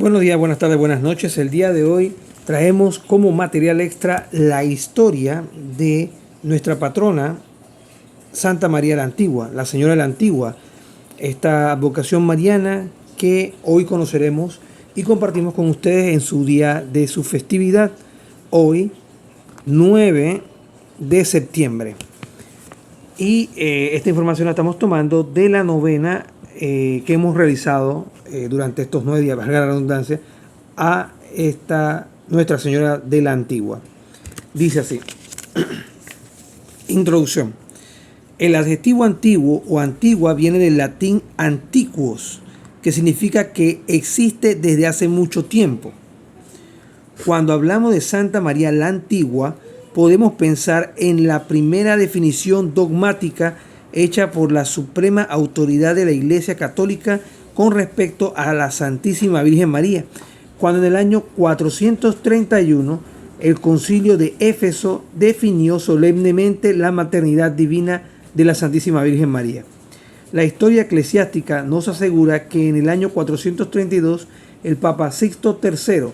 Buenos días, buenas tardes, buenas noches. El día de hoy traemos como material extra la historia de nuestra patrona Santa María la Antigua, la Señora de la Antigua, esta advocación mariana que hoy conoceremos y compartimos con ustedes en su día de su festividad, hoy 9 de septiembre. Y esta información la estamos tomando de la novena que hemos realizado durante estos 9 días, valga la redundancia, a esta Nuestra Señora de la Antigua. Dice así: Introducción. El adjetivo antiguo o antigua viene del latín antiquus, que significa que existe desde hace mucho tiempo. Cuando hablamos de Santa María la Antigua, podemos pensar en la primera definición dogmática hecha por la suprema autoridad de la Iglesia Católica con respecto a la Santísima Virgen María, cuando en el año 431 el Concilio de Éfeso definió solemnemente la maternidad divina de la Santísima Virgen María. La historia eclesiástica nos asegura que en el año 432 el Papa Sixto III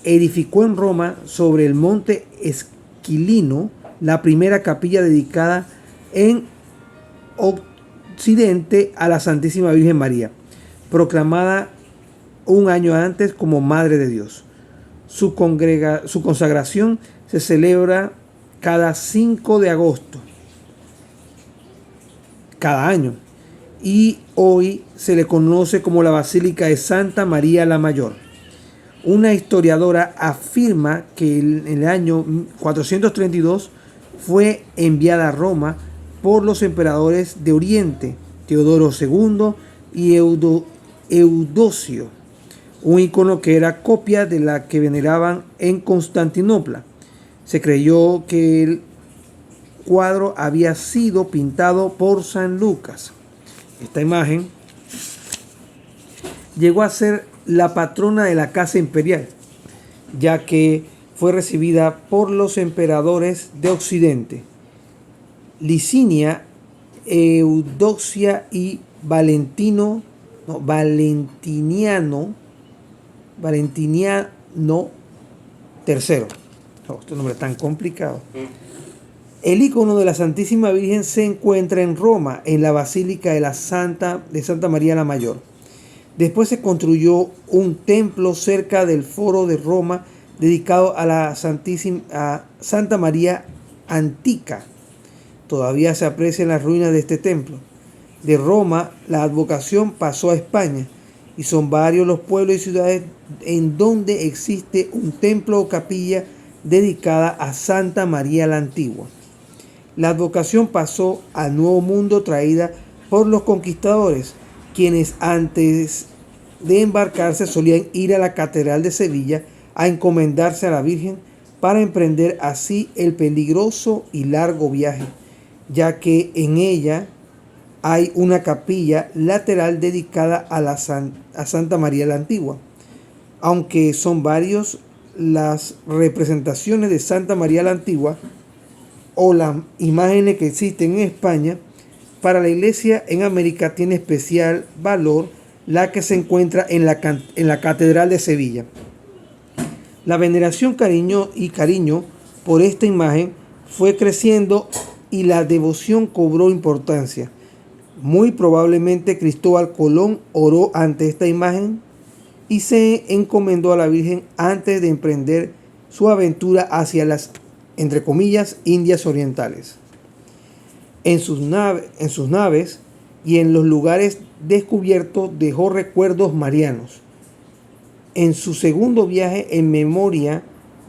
edificó en Roma, sobre el monte Esquilino, la primera capilla dedicada en Occidente a la Santísima Virgen María, proclamada un año antes como Madre de Dios. Su consagración se celebra cada 5 de agosto, cada año, y hoy se le conoce como la Basílica de Santa María la Mayor. Una historiadora afirma que en el año 432 fue enviada a Roma por los emperadores de Oriente, Teodoro II y Eudosio, un icono que era copia de la que veneraban en Constantinopla. Se creyó que el cuadro había sido pintado por San Lucas. Esta imagen llegó a ser la patrona de la casa imperial, ya que fue recibida por los emperadores de Occidente, Licinia, Eudoxia y Valentiniano III. Este nombre es tan complicado. El icono de la Santísima Virgen se encuentra en Roma, en la Basílica de Santa María la Mayor. Después se construyó un templo cerca del Foro de Roma dedicado a la Santa María Antica. Todavía se aprecian las ruinas de este templo. De Roma, la advocación pasó a España y son varios los pueblos y ciudades en donde existe un templo o capilla dedicada a Santa María la Antigua. La advocación pasó al Nuevo Mundo traída por los conquistadores, quienes antes de embarcarse solían ir a la Catedral de Sevilla a encomendarse a la Virgen para emprender así el peligroso y largo viaje, ya que en ella hay una capilla lateral dedicada a Santa María la Antigua. Aunque son varios las representaciones de Santa María la Antigua o las imágenes que existen en España, para la Iglesia en América tiene especial valor la que se encuentra en la Catedral de Sevilla. La veneración y cariño por esta imagen fue creciendo y la devoción cobró importancia. Muy probablemente Cristóbal Colón oró ante esta imagen y se encomendó a la Virgen antes de emprender su aventura hacia las, entre comillas, Indias Orientales. En sus naves y en los lugares descubiertos dejó recuerdos marianos. En su segundo viaje, en memoria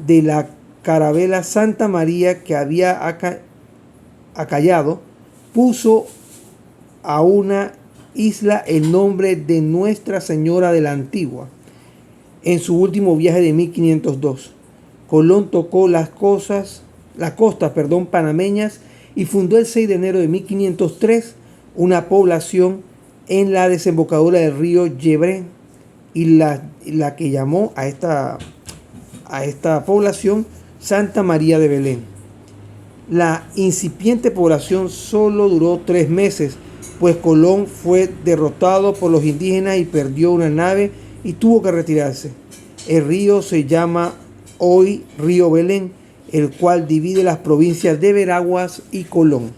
de la carabela Santa María que había acallado, puso a una isla el nombre de Nuestra Señora de la Antigua. En su último viaje de 1502, Colón tocó las costas panameñas y fundó el 6 de enero de 1503 una población en la desembocadura del río Yebre, y la que llamó a esta población Santa María de Belén. La incipiente población solo duró 3 meses, pues Colón fue derrotado por los indígenas y perdió una nave y tuvo que retirarse. El río se llama hoy Río Belén, el cual divide las provincias de Veraguas y Colón.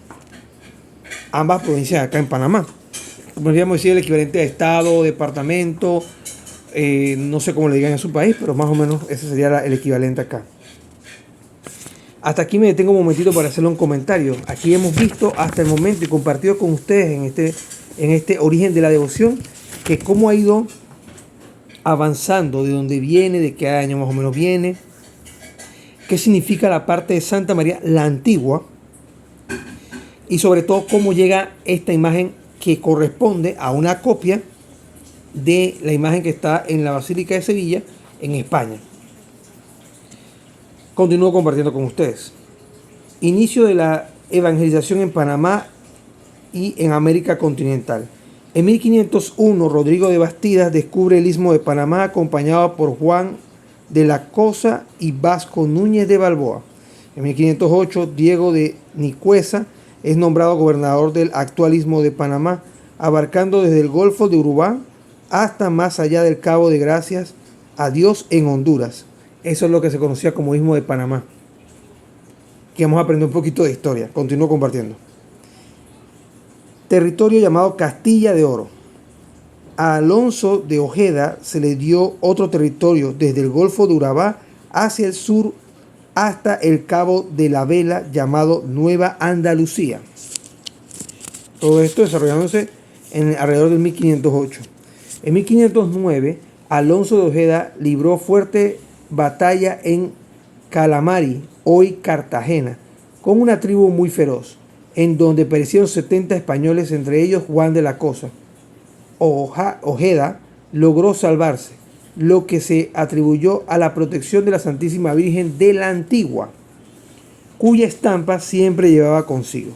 Ambas provincias acá en Panamá. Podríamos decir el equivalente a estado, departamento, no sé cómo le digan en su país, pero más o menos ese sería el equivalente acá. Hasta aquí me detengo un momentito para hacerle un comentario. Aquí hemos visto hasta el momento y compartido con ustedes en este origen de la devoción, que cómo ha ido avanzando, de dónde viene, de qué año más o menos viene, qué significa la parte de Santa María la Antigua, y sobre todo cómo llega esta imagen que corresponde a una copia de la imagen que está en la Basílica de Sevilla, en España. Continúo compartiendo con ustedes. Inicio de la evangelización en Panamá y en América continental. En 1501, Rodrigo de Bastidas descubre el Istmo de Panamá acompañado por Juan de la Cosa y Vasco Núñez de Balboa. En 1508, Diego de Nicuesa es nombrado gobernador del actual Istmo de Panamá, abarcando desde el Golfo de Urubá hasta más allá del Cabo de Gracias a Dios en Honduras. Eso es lo que se conocía como Istmo de Panamá. Que vamos a aprender un poquito de historia. Continúo compartiendo. Territorio llamado Castilla de Oro. A Alonso de Ojeda se le dio otro territorio desde el Golfo de Urabá hacia el sur hasta el Cabo de la Vela llamado Nueva Andalucía. Todo esto desarrollándose alrededor del 1508. En 1509, Alonso de Ojeda libró fuerte batalla en Calamari, hoy Cartagena, con una tribu muy feroz, en donde perecieron 70 españoles, entre ellos Juan de la Cosa. Ojeda logró salvarse, lo que se atribuyó a la protección de la Santísima Virgen de la Antigua, cuya estampa siempre llevaba consigo.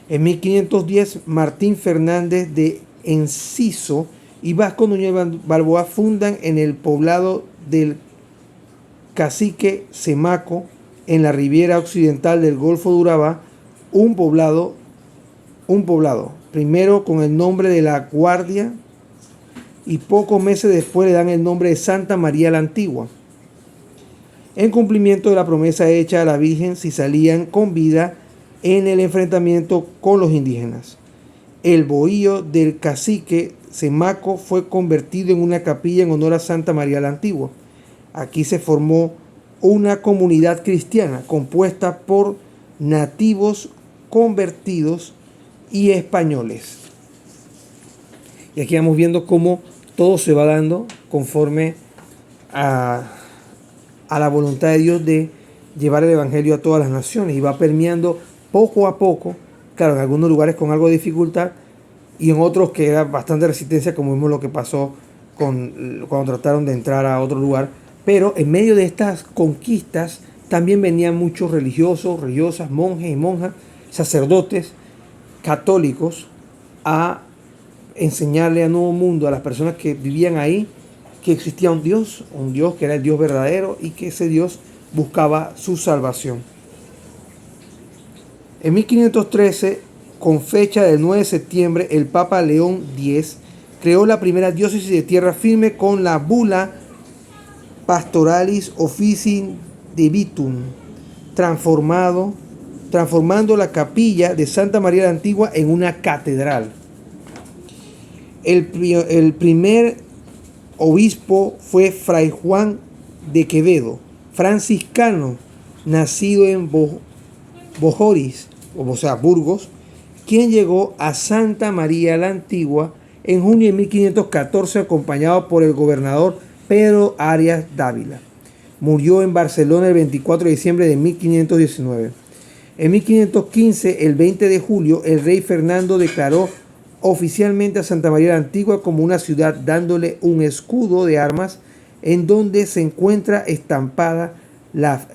En 1510, Martín Fernández de Enciso y Vasco Núñez Balboa fundan en el poblado del Cacique Semaco, en la ribera occidental del Golfo de Urabá, un poblado, primero con el nombre de La Guardia, y pocos meses después le dan el nombre de Santa María la Antigua, en cumplimiento de la promesa hecha a la Virgen si salían con vida en el enfrentamiento con los indígenas. El bohío del Cacique Semaco fue convertido en una capilla en honor a Santa María la Antigua. Aquí se formó una comunidad cristiana compuesta por nativos, convertidos y españoles. Y aquí vamos viendo cómo todo se va dando conforme a la voluntad de Dios de llevar el Evangelio a todas las naciones, y va permeando poco a poco, claro, en algunos lugares con algo de dificultad y en otros que era bastante resistencia, como vimos lo que pasó cuando trataron de entrar a otro lugar. Pero en medio de estas conquistas también venían muchos religiosos, religiosas, monjes y monjas, sacerdotes católicos, a enseñarle a Nuevo Mundo, a las personas que vivían ahí, que existía un Dios que era el Dios verdadero y que ese Dios buscaba su salvación. En 1513, con fecha del 9 de septiembre, el Papa León X creó la primera diócesis de tierra firme con la bula Pastoralis Officii Debitum, transformando la capilla de Santa María la Antigua en una catedral. El primer obispo fue Fray Juan de Quevedo, franciscano, nacido en Bojoris, o sea, Burgos, quien llegó a Santa María la Antigua en junio de 1514 acompañado por el gobernador Pedro Arias Dávila. Murió en Barcelona el 24 de diciembre de 1519. En 1515, el 20 de julio, el rey Fernando declaró oficialmente a Santa María la Antigua como una ciudad, dándole un escudo de armas en donde se encuentra estampada la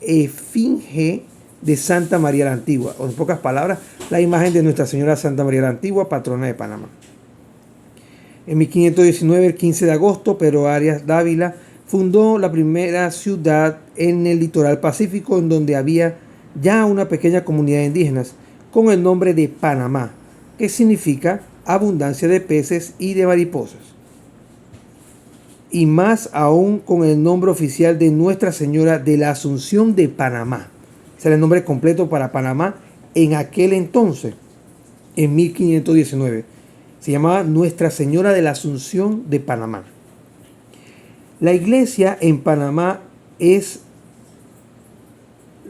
esfinge de Santa María la Antigua, o en pocas palabras, la imagen de Nuestra Señora Santa María la Antigua, patrona de Panamá. En 1519, el 15 de agosto, Pedro Arias Dávila fundó la primera ciudad en el litoral pacífico, en donde había ya una pequeña comunidad de indígenas, con el nombre de Panamá, que significa abundancia de peces y de mariposas. y más aún con el nombre oficial de Nuestra Señora de la Asunción de Panamá. Ese era el nombre completo para Panamá en aquel entonces, en 1519. Se llamaba Nuestra Señora de la Asunción de Panamá. La iglesia en Panamá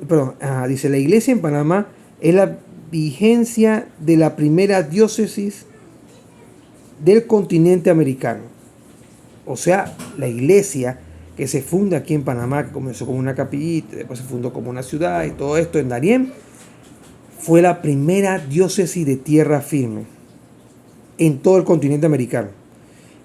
la iglesia en Panamá es la vigencia de la primera diócesis del continente americano. O sea, la iglesia que se funda aquí en Panamá, que comenzó como una capillita, después se fundó como una ciudad y todo esto en Darién, fue la primera diócesis de tierra firme en todo el continente americano.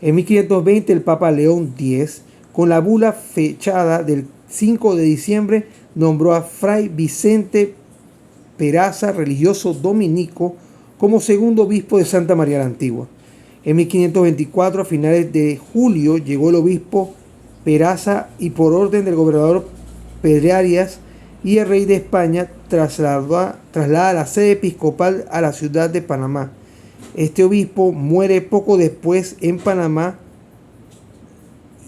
En 1520 el Papa León X, con la bula fechada del 5 de diciembre, nombró a Fray Vicente Peraza, religioso dominico, como segundo obispo de Santa María la Antigua. En 1524, a finales de julio, llegó el obispo Peraza y por orden del gobernador Pedrarias y el rey de España traslada la sede episcopal a la ciudad de Panamá. Este obispo muere poco después en Panamá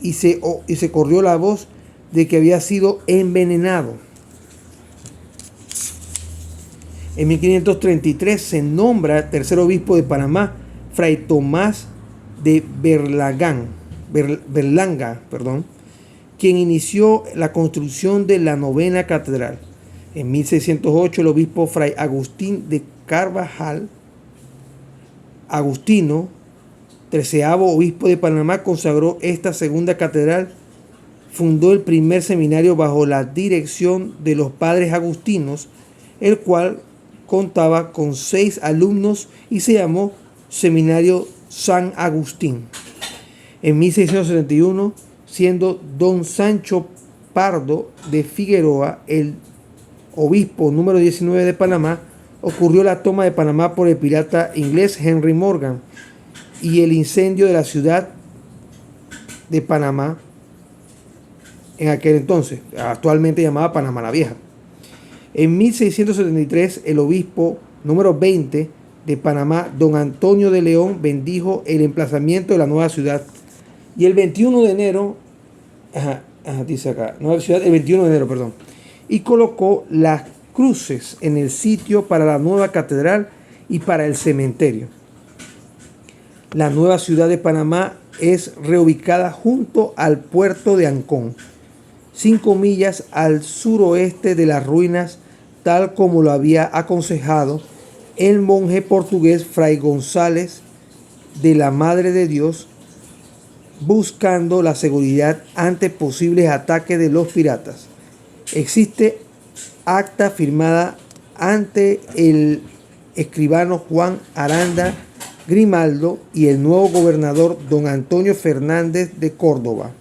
y se corrió la voz de que había sido envenenado. En 1533 se nombra tercer obispo de Panamá, Fray Tomás de Berlanga, quien inició la construcción de la novena catedral. En 1608 el obispo Fray Agustín de Carvajal, Agustino, 13º obispo de Panamá, consagró esta segunda catedral. Fundó el primer seminario bajo la dirección de los padres agustinos, el cual contaba con 6 alumnos y se llamó Seminario San Agustín. En 1671, siendo don Sancho Pardo de Figueroa el obispo número 19 de Panamá, ocurrió la toma de Panamá por el pirata inglés Henry Morgan y el incendio de la ciudad de Panamá en aquel entonces, actualmente llamada Panamá la Vieja. En 1673, el obispo número 20 de Panamá, don Antonio de León, bendijo el emplazamiento de la nueva ciudad. Y el 21 de enero, dice acá, nueva ciudad, el 21 de enero, perdón, y colocó las cruces en el sitio para la nueva catedral y para el cementerio. La nueva ciudad de Panamá es reubicada junto al puerto de Ancón, 5 millas al suroeste de las ruinas, tal como lo había aconsejado el monje portugués Fray González de la Madre de Dios, buscando la seguridad ante posibles ataques de los piratas. Existe acta firmada ante el escribano Juan Aranda Grimaldo y el nuevo gobernador don Antonio Fernández de Córdoba.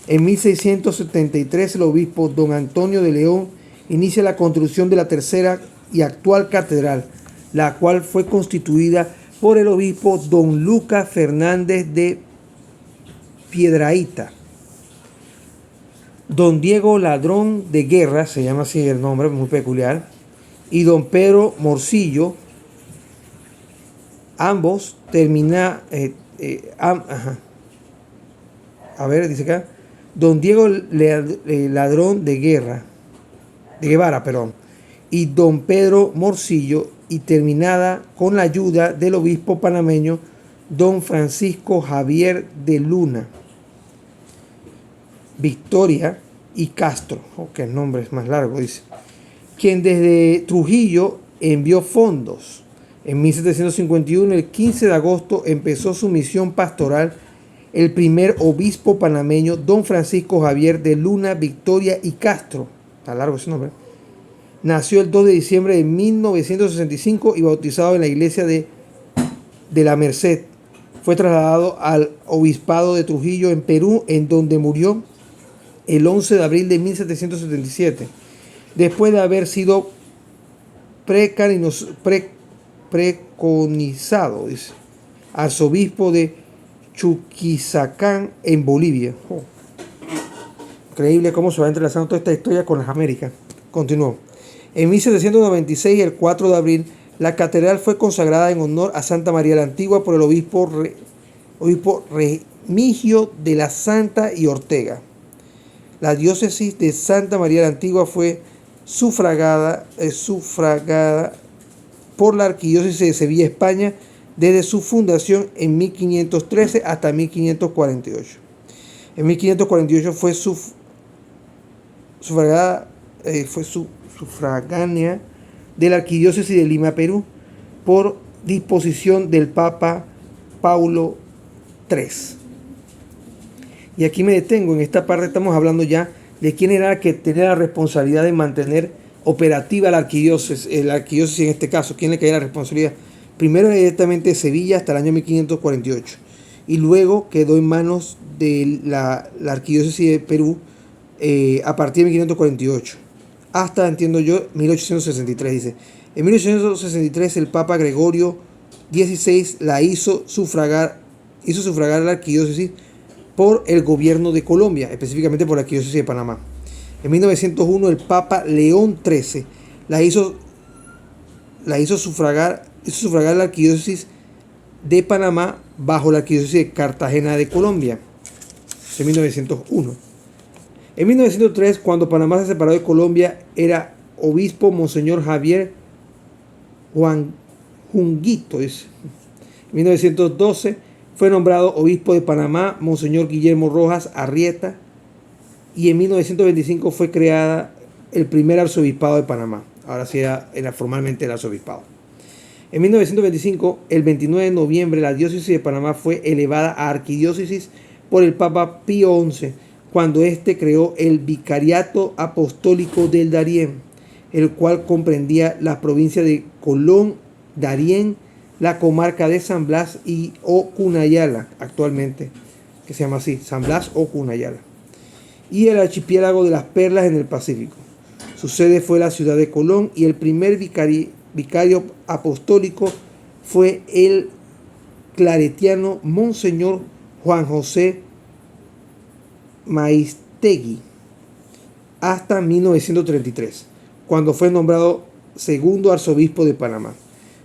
En 1673 el obispo don Antonio de León inicia la construcción de la tercera y actual catedral, la cual fue constituida por el obispo don Lucas Fernández de Piedrahíta. Don Diego Ladrón de Guerra, se llama así el nombre, muy peculiar, y don Pedro Morcillo, ambos dice acá, don Diego Ladrón de Guevara, y don Pedro Morcillo, y terminada con la ayuda del obispo panameño don Francisco Javier de Luna, Victoria y Castro, que el nombre es más largo, dice, quien desde Trujillo envió fondos. En 1751, el 15 de agosto, empezó su misión pastoral el primer obispo panameño, don Francisco Javier de Luna, Victoria y Castro. Está largo ese nombre. Nació el 2 de diciembre de 1965 y bautizado en la iglesia de la Merced. Fue trasladado al obispado de Trujillo en Perú, en donde murió el 11 de abril de 1777, después de haber sido preconizado, dice, arzobispo de Chuquisacán en Bolivia. Increíble cómo se va entrelazando toda esta historia con las Américas. Continuó. En 1796, el 4 de abril, la catedral fue consagrada en honor a Santa María la Antigua por el obispo Remigio de la Santa y Ortega. La diócesis de Santa María la Antigua fue sufragada por la Arquidiócesis de Sevilla, España, desde su fundación en 1513 hasta 1548. En 1548 fue sufragánea de la Arquidiócesis de Lima, Perú, por disposición del Papa Paulo III. Y aquí me detengo, en esta parte estamos hablando ya de quién era el que tenía la responsabilidad de mantener operativa la arquidiócesis en este caso, quién le caía la responsabilidad. Primero directamente de Sevilla hasta el año 1548 y luego quedó en manos de la arquidiócesis de Perú a partir de 1548 hasta, entiendo yo, 1863. Dice, en 1863 el Papa Gregorio XVI la hizo sufragar a la arquidiócesis por el gobierno de Colombia, específicamente por la arquidiócesis de Panamá. En 1901 el Papa León XIII la hizo sufragar a la arquidiócesis de Panamá bajo la arquidiócesis de Cartagena de Colombia, en 1901. En 1903, cuando Panamá se separó de Colombia, era obispo Monseñor Javier Juan Junguito. En 1912 fue nombrado obispo de Panamá Monseñor Guillermo Rojas Arrieta, y en 1925 fue creada el primer arzobispado de Panamá. Ahora sí era formalmente el arzobispado. En 1925, el 29 de noviembre, la diócesis de Panamá fue elevada a arquidiócesis por el Papa Pío XI, cuando éste creó el Vicariato Apostólico del Darién, el cual comprendía las provincias de Colón, Darién, la comarca de San Blas y Cunayala, actualmente, que se llama así, San Blas o Cunayala, y el archipiélago de las Perlas en el Pacífico. Su sede fue la ciudad de Colón y el primer vicario apostólico fue el claretiano Monseñor Juan José Maistegui hasta 1933, cuando fue nombrado segundo arzobispo de Panamá.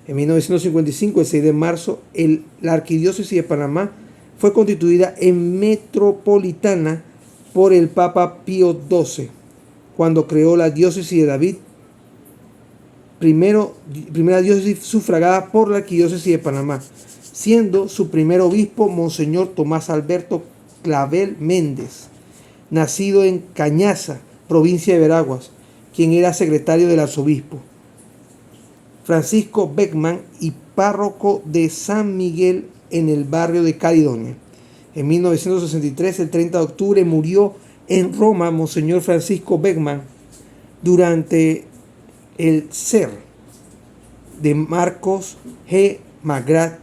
En 1955, el 6 de marzo, la arquidiócesis de Panamá fue constituida en metropolitana por el Papa Pío XII, cuando creó la diócesis de David, primera diócesis sufragada por la arquidiócesis de Panamá, siendo su primer obispo Monseñor Tomás Alberto Clavel Méndez, nacido en Cañaza, provincia de Veraguas, quien era secretario del arzobispo Francisco Beckman y párroco de San Miguel en el barrio de Caledonia. En 1963, el 30 de octubre, murió en Roma Monseñor Francisco Beckman durante el ser de Marcos G. Magrat,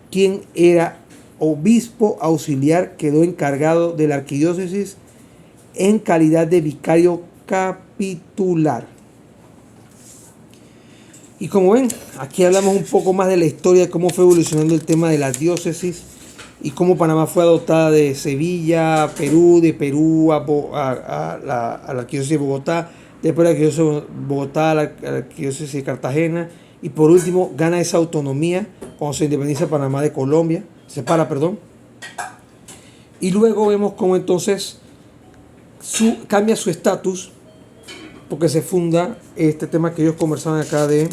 quien era obispo auxiliar, quedó encargado de la arquidiócesis en calidad de vicario capitular. Y como ven, aquí hablamos un poco más de la historia, de cómo fue evolucionando el tema de la diócesis y cómo Panamá fue adoptada de Sevilla, Perú, de Perú a la arquidiócesis de Bogotá, después de la arquidiócesis de Bogotá a la arquidiócesis de Cartagena, y por último gana esa autonomía cuando se independiza Panamá de Colombia, y luego vemos cómo entonces cambia su estatus, porque se funda este tema que ellos conversaban acá de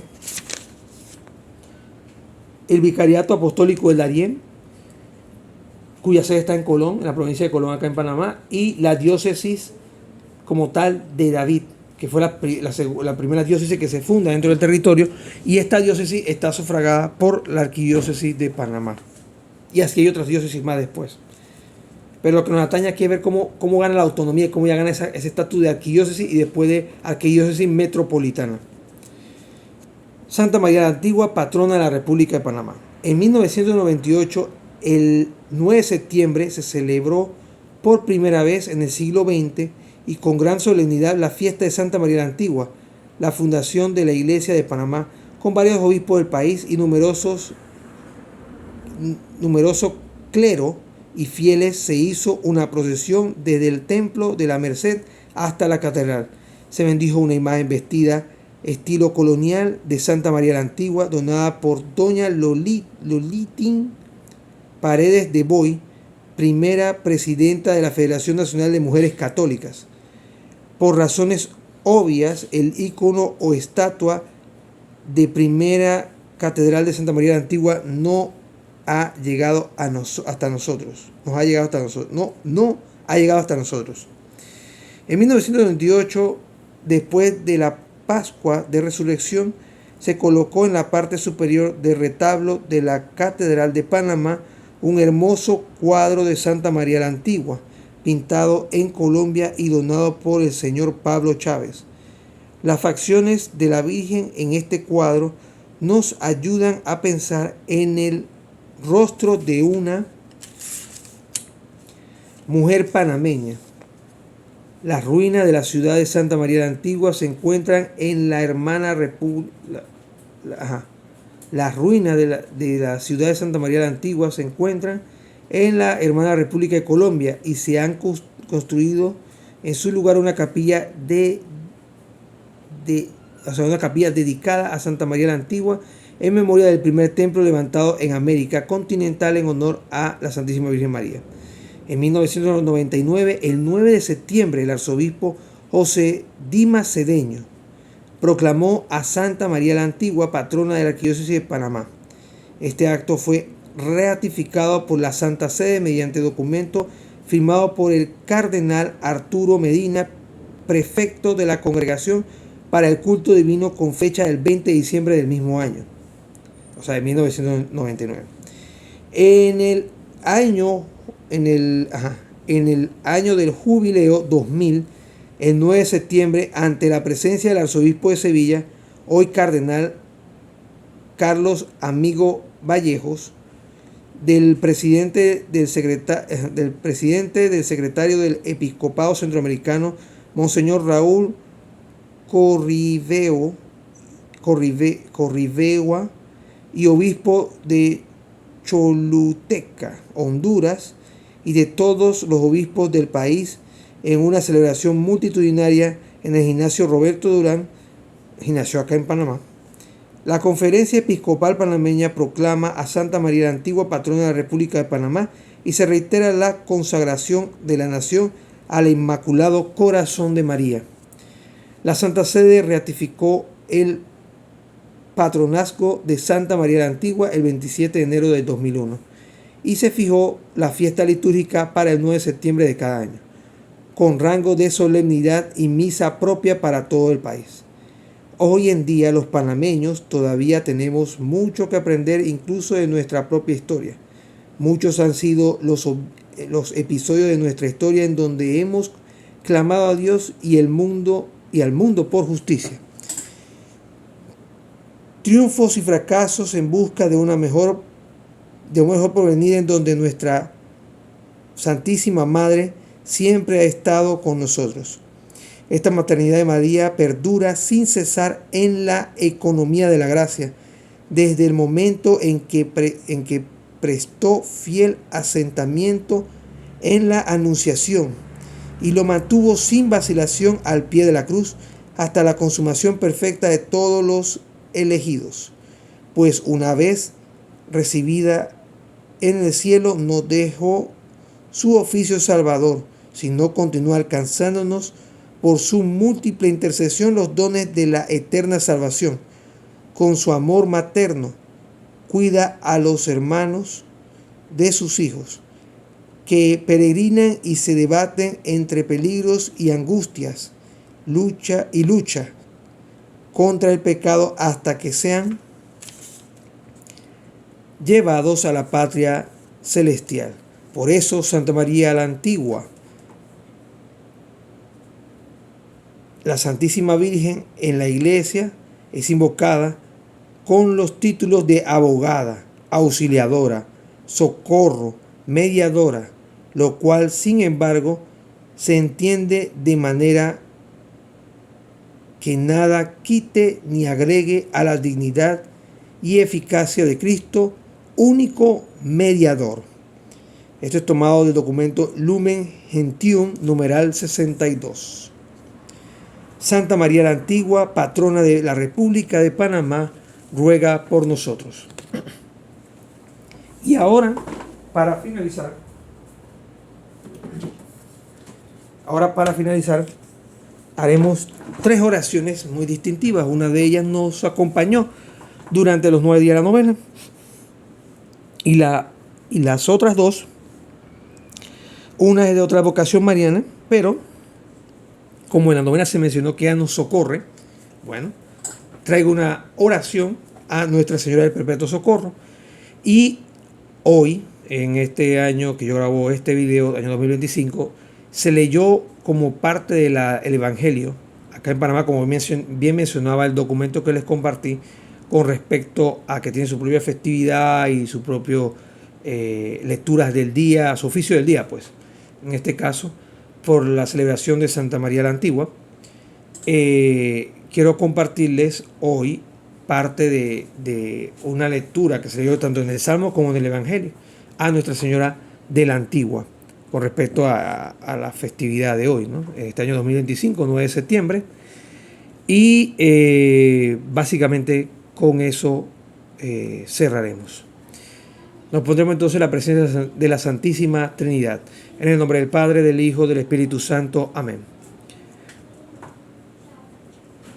el Vicariato Apostólico del Darién, cuya sede está en Colón, en la provincia de Colón, acá en Panamá, y la diócesis como tal de David, que fue la primera diócesis que se funda dentro del territorio, y esta diócesis está sufragada por la arquidiócesis de Panamá. Y así hay otras diócesis más después. Pero lo que nos atañe aquí es ver cómo gana la autonomía, cómo ya gana ese estatus de arquidiócesis y después de arquidiócesis metropolitana. Santa María la Antigua, patrona de la República de Panamá. En 1998, el 9 de septiembre, se celebró por primera vez en el siglo XX y con gran solemnidad la fiesta de Santa María la Antigua, la fundación de la Iglesia de Panamá, con varios obispos del país y numeroso clero y fieles. Se hizo una procesión desde el Templo de la Merced hasta la Catedral. Se bendijo una imagen vestida estilo colonial de Santa María la Antigua, donada por doña Lolitín Paredes de Boy, primera presidenta de la Federación Nacional de Mujeres Católicas. Por razones obvias, el ícono o estatua de primera catedral de Santa María la Antigua no ha llegado hasta nosotros. No ha llegado hasta nosotros. En 1998, después de la Pascua de Resurrección, se colocó en la parte superior del retablo de la Catedral de Panamá un hermoso cuadro de Santa María la Antigua, pintado en Colombia y donado por el señor Pablo Chávez. Las facciones de la Virgen en este cuadro nos ayudan a pensar en el rostro de una mujer panameña. Las ruinas de la ciudad de Santa María la Antigua se encuentran en la hermana República. Las ruinas de la ciudad de Santa María la Antigua se encuentran en la hermana República de Colombia y se han construido en su lugar una capilla una capilla dedicada a Santa María la Antigua en memoria del primer templo levantado en América continental en honor a la Santísima Virgen María. En 1999, el 9 de septiembre, el arzobispo José Dimas Cedeño proclamó a Santa María la Antigua patrona de la Arquidiócesis de Panamá. Este acto fue ratificado por la Santa Sede mediante documento firmado por el cardenal Arturo Medina, prefecto de la Congregación para el Culto Divino, con fecha del 20 de diciembre del mismo año, o sea, de 1999. En el año del jubileo 2000, el 9 de septiembre, ante la presencia del arzobispo de Sevilla, hoy cardenal Carlos Amigo Vallejos, del presidente del secretario del Episcopado Centroamericano, Monseñor Raúl Corrivewa, y obispo de Choluteca, Honduras, y de todos los obispos del país, en una celebración multitudinaria en el gimnasio Roberto Durán, gimnasio acá en Panamá. La Conferencia Episcopal Panameña proclama a Santa María la Antigua patrona de la República de Panamá y se reitera la consagración de la nación al Inmaculado Corazón de María. La Santa Sede ratificó el patronazgo de Santa María la Antigua el 27 de enero del 2001 y se fijó la fiesta litúrgica para el 9 de septiembre de cada año, con rango de solemnidad y misa propia para todo el país. Hoy en día los panameños todavía tenemos mucho que aprender incluso de nuestra propia historia. Muchos han sido los episodios de nuestra historia en donde hemos clamado a Dios y al mundo por justicia. Triunfos y fracasos en busca de un mejor porvenir, en donde nuestra Santísima Madre siempre ha estado con nosotros. Esta maternidad de María perdura sin cesar en la economía de la gracia, desde el momento en que prestó fiel asentamiento en la Anunciación y lo mantuvo sin vacilación al pie de la cruz hasta la consumación perfecta de todos los elegidos. Pues una vez recibida en el cielo, no dejó su oficio salvador, sino continuó alcanzándonos por su múltiple intercesión los dones de la eterna salvación. Con su amor materno, cuida a los hermanos de sus hijos, que peregrinan y se debaten entre peligros y angustias, lucha contra el pecado hasta que sean llevados a la patria celestial. Por eso Santa María la Antigua, la Santísima Virgen, en la Iglesia es invocada con los títulos de abogada, auxiliadora, socorro, mediadora, lo cual, sin embargo, se entiende de manera que nada quite ni agregue a la dignidad y eficacia de Cristo, único mediador. Esto es tomado del documento Lumen Gentium, numeral 62. Santa María la Antigua, patrona de la República de Panamá, ruega por nosotros. Y ahora, para finalizar, Ahora, para finalizar, haremos 3 oraciones muy distintivas. Una de ellas nos acompañó durante los 9 días de la novena. Y las otras 2, una es de otra vocación mariana, pero como en la novena se mencionó que ella nos socorre, bueno, traigo una oración a Nuestra Señora del Perpetuo Socorro. Y hoy, en este año que yo grabo este video, año 2025, se leyó como parte del Evangelio. Acá en Panamá, como bien mencionaba el documento que les compartí, con respecto a que tiene su propia festividad y su propio lecturas del día, su oficio del día, pues, en este caso, por la celebración de Santa María la Antigua. Quiero compartirles hoy parte de una lectura que se leyó tanto en el Salmo como en el Evangelio a Nuestra Señora de la Antigua, con respecto a la festividad de hoy, ¿no? Este año 2025, 9 de septiembre. Y básicamente con eso cerraremos. Nos pondremos entonces en la presencia de la Santísima Trinidad. En el nombre del Padre, del Hijo, del Espíritu Santo. Amén.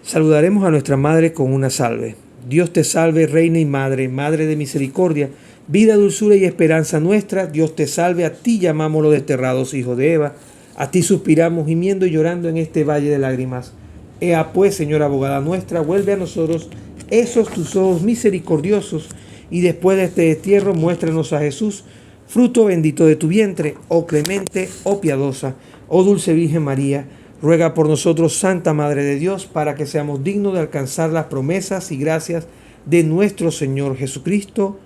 Saludaremos a nuestra Madre con una salve. Dios te salve, Reina y Madre, Madre de misericordia, vida, dulzura y esperanza nuestra. Dios te salve, a ti llamamos los desterrados hijos de Eva. A ti suspiramos, gimiendo y llorando en este valle de lágrimas. Ea pues, Señora abogada nuestra, vuelve a nosotros esos tus ojos misericordiosos, y después de este destierro muéstranos a Jesús, fruto bendito de tu vientre. Oh clemente, oh piadosa, oh dulce Virgen María, ruega por nosotros, Santa Madre de Dios, para que seamos dignos de alcanzar las promesas y gracias de nuestro Señor Jesucristo.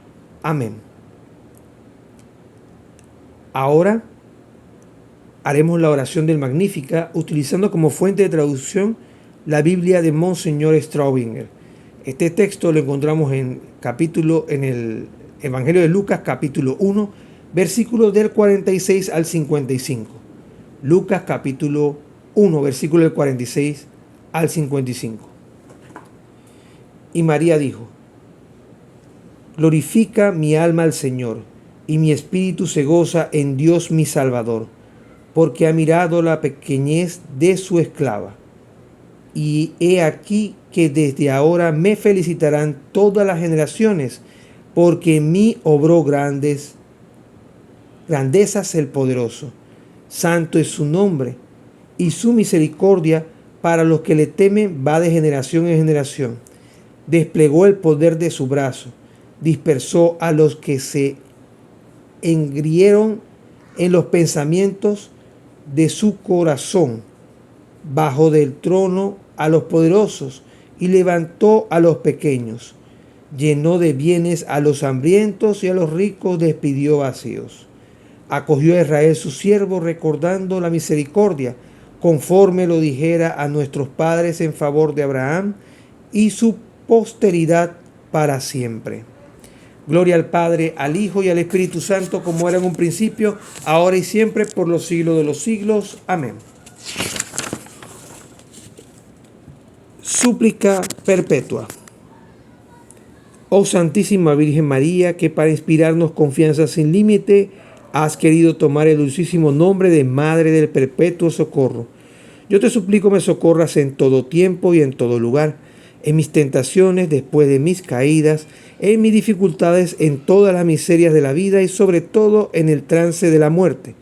Amén. Ahora haremos la oración del Magnífica utilizando como fuente de traducción la Biblia de Monseñor Straubinger. Este texto lo encontramos en el Evangelio de Lucas, capítulo 1, versículos del 46 al 55. Lucas, capítulo 1, versículo del 46 al 55. Y María dijo: glorifica mi alma al Señor, y mi espíritu se goza en Dios mi Salvador, porque ha mirado la pequeñez de su esclava. Y he aquí que desde ahora me felicitarán todas las generaciones, porque en mí obró grandezas el poderoso. Santo es su nombre, y su misericordia para los que le temen va de generación en generación. Desplegó el poder de su brazo, dispersó a los que se engrieron en los pensamientos de su corazón. Bajó del trono a los poderosos y levantó a los pequeños. Llenó de bienes a los hambrientos y a los ricos despidió vacíos. Acogió a Israel su siervo, recordando la misericordia, conforme lo dijera a nuestros padres en favor de Abraham y su posteridad para siempre. Gloria al Padre, al Hijo y al Espíritu Santo, como era en un principio, ahora y siempre, por los siglos de los siglos. Amén. Súplica perpetua. Oh Santísima Virgen María, que para inspirarnos confianza sin límite has querido tomar el dulcísimo nombre de Madre del Perpetuo Socorro. Yo te suplico me socorras en todo tiempo y en todo lugar, en mis tentaciones, después de mis caídas, en mis dificultades, en todas las miserias de la vida y sobre todo en el trance de la muerte.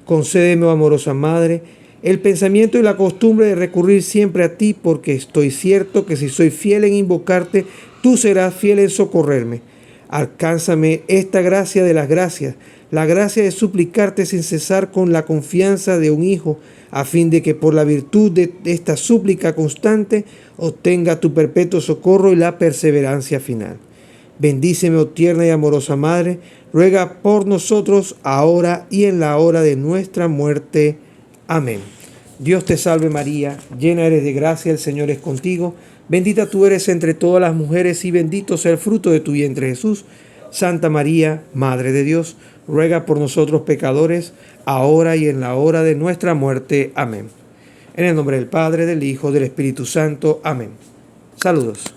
Concédeme, oh amorosa Madre, el pensamiento y la costumbre de recurrir siempre a ti, porque estoy cierto que si soy fiel en invocarte, tú serás fiel en socorrerme. Alcánzame esta gracia de las gracias, la gracia de suplicarte sin cesar con la confianza de un hijo, a fin de que por la virtud de esta súplica constante obtenga tu perpetuo socorro y la perseverancia final. Bendíceme, oh tierna y amorosa Madre, ruega por nosotros ahora y en la hora de nuestra muerte. Amén. Dios te salve María, llena eres de gracia, el Señor es contigo. Bendita tú eres entre todas las mujeres y bendito sea el fruto de tu vientre Jesús. Santa María, Madre de Dios, ruega por nosotros pecadores, ahora y en la hora de nuestra muerte. Amén. En el nombre del Padre, del Hijo, del Espíritu Santo. Amén. Saludos.